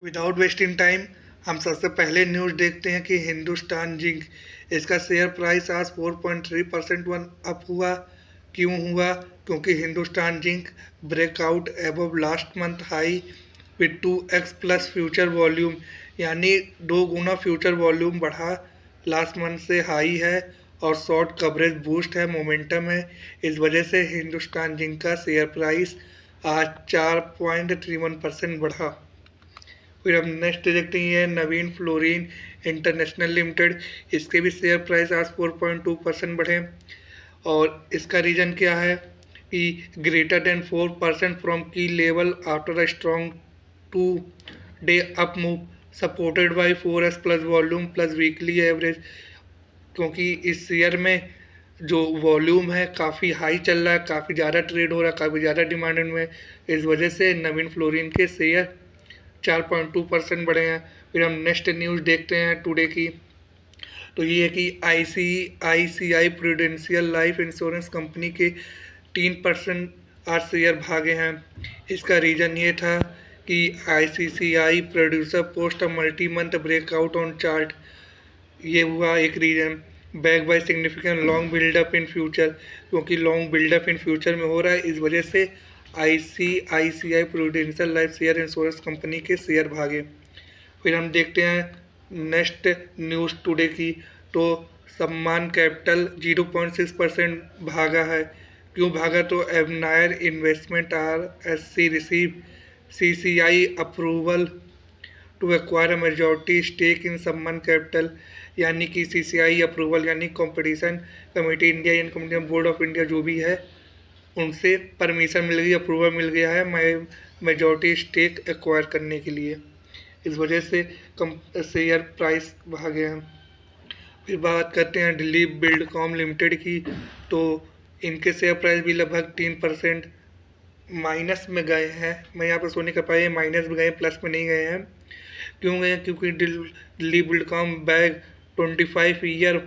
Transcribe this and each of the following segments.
Without wasting time हम सबसे पहले न्यूज़ देखते हैं कि हिंदुस्तान जिंक इसका शेयर प्राइस आज 4.3% वन अप हुआ। क्यों हुआ? क्योंकि Hindustan zinc breakout above last month high with 2x plus future volume, यानी 2 गुना फ्यूचर वॉल्यूम बढ़ा लास्ट मंथ से हाई है और शॉर्ट कवरेज बूस्ट है, मोमेंटम है। इस वजह से हिंदुस्तान जिंक का शेयर प्राइस आज 4.31% बढ़ा। फिर हम नेक्स्ट देखते हैं नवीन फ्लोरीन इंटरनेशनल लिमिटेड। इसके भी शेयर प्राइस आज 4.2% बढ़े और इसका रीज़न क्या है कि ग्रेटर देन 4% फ्रॉम की level after a strong 2 day up move supported by 4x plus volume plus weekly average. क्योंकि इस शेयर में जो वॉल्यूम है काफ़ी हाई चल रहा है, काफ़ी ज़्यादा ट्रेड हो रहा है, काफ़ी ज़्यादा डिमांड में, इस वजह से नवीन फ्लोरिन के शेयर 4.2% बढ़े हैं। फिर हम नेक्स्ट न्यूज़ देखते हैं टुडे की। तो ये है कि ICICI Prudential life insurance company के 3% आज शेयर भागे हैं। इसका रीज़न ये था कि ICICI producer post a multi month breakout on chart. ये हुआ एक reason. Back by significant long buildup in future, क्योंकि लॉन्ग बिल्डअप इन फ्यूचर में हो रहा है, इस वजह से ICICI Prudential life share insurance company के शेयर भागे। फिर हम देखते हैं नेक्स्ट न्यूज़ टुडे की। तो सम्मान कैपिटल 0.6% भागा है। क्यों भागा? तो Avenir investment RSC receive CCI approval to acquire a majority stake in Sammaan Capital, यानी कि CCI अप्रूवल यानी competition committee India, in company board of India जो भी है, उनसे परमिशन मिल गई, अप्रूवल मिल गया है मेजॉरिटी स्टेक एक्वायर करने के लिए। इस वजह से कम शेयर प्राइस भागे हैं। फिर बात करते हैं दिल्ली बिल्डकॉन लिमिटेड की। तो इनके शेयर प्राइस भी लगभग 3% माइनस में गए हैं। मैं यहाँ पर सोने का पाया माइनस में गए, प्लस में नहीं गए हैं। क्यों गए? क्योंकि Delhi Buildcon bag 25 year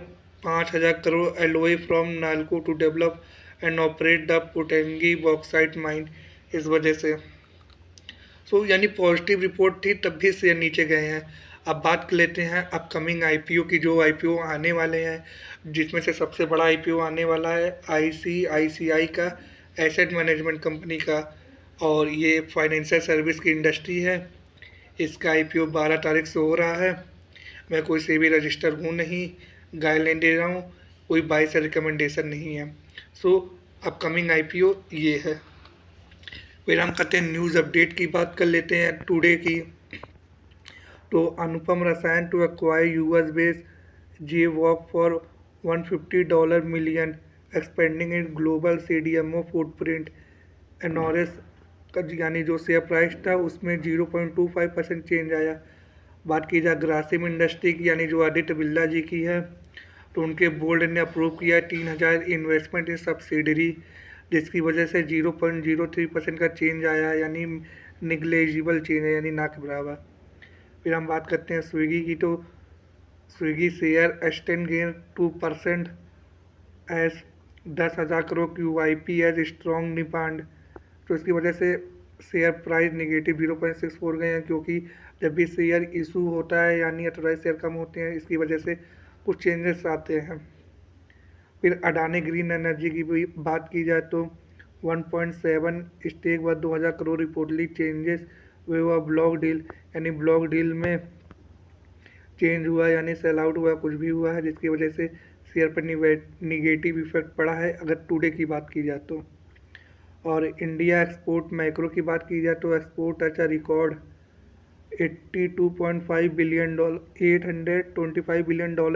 5,000 crore LOI from NALCO to develop and operate the Pottangi bauxite mine. इस वजह से यानी पॉजिटिव रिपोर्ट थी, तब भी शेयर नीचे गए हैं। अब बात कर लेते हैं अपकमिंग IPO की। जो IPO आने वाले हैं, जिसमें से सबसे बड़ा IPO आने वाला है ICICI का, एसेट मैनेजमेंट कंपनी का, और ये फाइनेंशियल सर्विस की इंडस्ट्री है। इसका IPO 12 तारीख से हो रहा है। मैं कोई से भी रजिस्टर हूँ नहीं, गाइडलाइन दे रहा हूँ, कोई बाय से रिकमेंडेशन नहीं है। अपकमिंग IPO ये है। फिर हम करते हैं न्यूज़ अपडेट की बात कर लेते हैं टुडे की। तो Anupam Rasayan to acquire US base JVOC for $150 million, expanding in global CDMO footprint. एनोरस का यानी जो शेयर प्राइस था उसमें 0.25% चेंज आया। बात की जाए ग्रासिम इंडस्ट्री की, यानी जो आदित्य बिरला जी की है, तो उनके बोर्ड ने अप्रूव किया 3,000 इन्वेस्टमेंट इन सब्सिडरी, जिसकी वजह से 0.03% का चेंज आया, यानी निगलेजिबल चेंज है, यानी ना के बराबर। फिर हम बात करते हैं स्विगी की। तो Swiggy share extend gain 2% as 10,000 crore QIP as strong demand. तो इसकी वजह से शेयर प्राइस नेगेटिव 0.64 गए हैं, क्योंकि जब भी शेयर इशू होता है यानी अथोराइज शेयर कम होते हैं, इसकी वजह से कुछ चेंजेस आते हैं। फिर अडानी ग्रीन एनर्जी की भी बात की जाए तो 1.7 स्टेक व 2,000 करोड़ रिपोर्टली चेंजेस वे ब्लॉक डील, यानी ब्लॉक डील में चेंज हुआ, यानी सेल आउट हुआ, कुछ भी हुआ है, जिसकी वजह से शेयर पर निगेटिव इफेक्ट पड़ा है अगर टुडे की बात की जाए तो। और इंडिया एक्सपोर्ट मैक्रो की बात की जाए तो export touch record $825 billion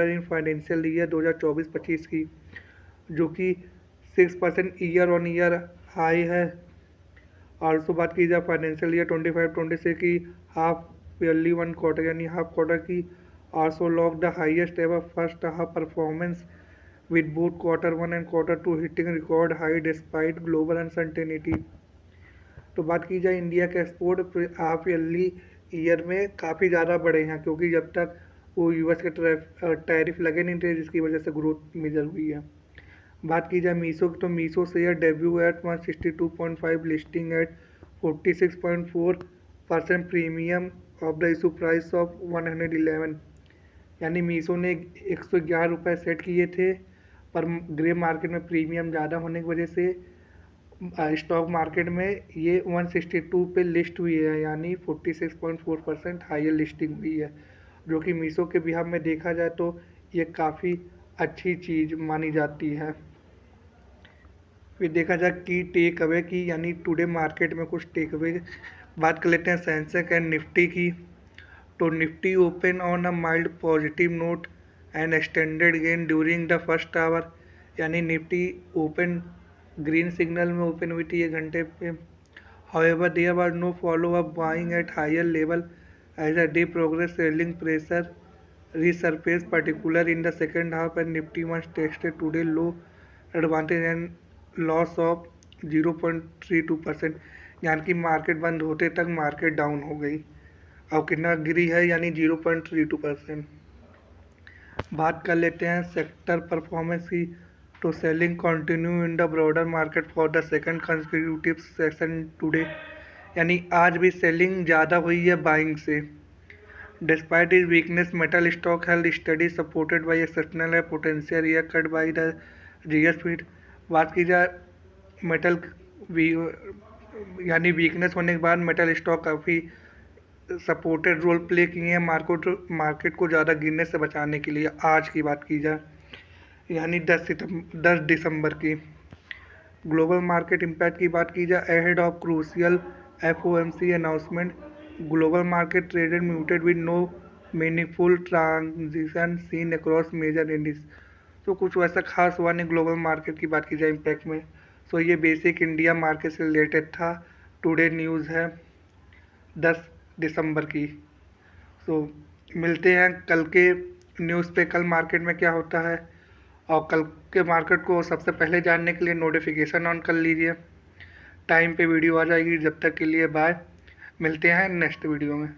in financial year 2024-25 की, जो कि 6% ईयर ऑन ईयर हाई है। आल्सो बात की जाए फाइनेंशियल ईयर 25-26 की हाफ ईयरली वन क्वार्टर, यानी हाफ क्वार्टर की, also lock the highest ever first half performance with both Q1 and Q2 hitting record high despite global uncertainty. तो बात की जाए इंडिया के एक्सपोर्ट हाफ ईयरली ईयर में काफ़ी ज़्यादा बढ़े हैं, क्योंकि जब तक वो US के टैरिफ लगे नहीं थे, जिसकी वजह से ग्रोथ मेजर हुई है। बात की जाए मीशो की, तो Meesho share debut at 162.5, listing at 46.4% premium of the issue price of 111, यानी मीशो ने 111 रुपये सेट किए थे, पर ग्रे मार्केट में प्रीमियम ज़्यादा होने की वजह से स्टॉक मार्केट में ये 162 पे लिस्ट हुई है, यानी 46.4% हायर लिस्टिंग हुई है, जो कि मीशो के बिहाफ में देखा जाए तो ये काफ़ी अच्छी चीज़ मानी जाती है। फिर देखा जाए की टेक अवे की, यानी टुडे मार्केट में कुछ टेक अवे बात कर लेते हैं सेंसेक्स एंड निफ्टी की। तो Nifty open on a mild positive note and extended gain during the first hour, यानी निफ्टी ओपन ग्रीन सिग्नल में ओपन हुई थी 1 घंटे पे। However there was no follow up buying at higher level as a day progress, selling pressure resurface particular in the second half and Nifty was tested today low advantage and loss of 0.32%, यानी कि market बंद होते तक market down हो गई। अब कितना गिरी है, यानी 0.32%। बात कर लेते हैं सेक्टर परफॉर्मेंस की। तो selling continue in the broader market for the second consecutive session today, यानी आज भी सेलिंग ज़्यादा हुई है बाइंग से। Despite its weakness, metal stock held steady, supported by exceptional potential haircut by the GS feed। बात की जाए मेटल यानी वीकनेस होने के बाद मेटल स्टॉक काफ़ी सपोर्टेड रोल प्ले किए हैं मार्केट को ज़्यादा गिरने से बचाने के लिए। आज की बात की जाए, यानी 10 दिसंबर की ग्लोबल मार्केट इम्पैक्ट की बात की जाए, ahead of crucial FOMC announcement, global market traded muted with no meaningful transition seen across major indices. तो कुछ वैसा खास हुआ नहीं ग्लोबल मार्केट की बात की जाए इम्पैक्ट में। सो ये बेसिक इंडिया मार्केट से रिलेटेड था। टुडे न्यूज़ है 10 दिसंबर की। सो मिलते हैं कल के न्यूज़ पे, कल मार्केट में क्या होता है, और कल के मार्केट को सबसे पहले जानने के लिए नोटिफिकेशन ऑन कर लीजिए। टाइम पे वीडियो आ जाएगी। जब तक के लिए बाय, मिलते हैं नेक्स्ट वीडियो में।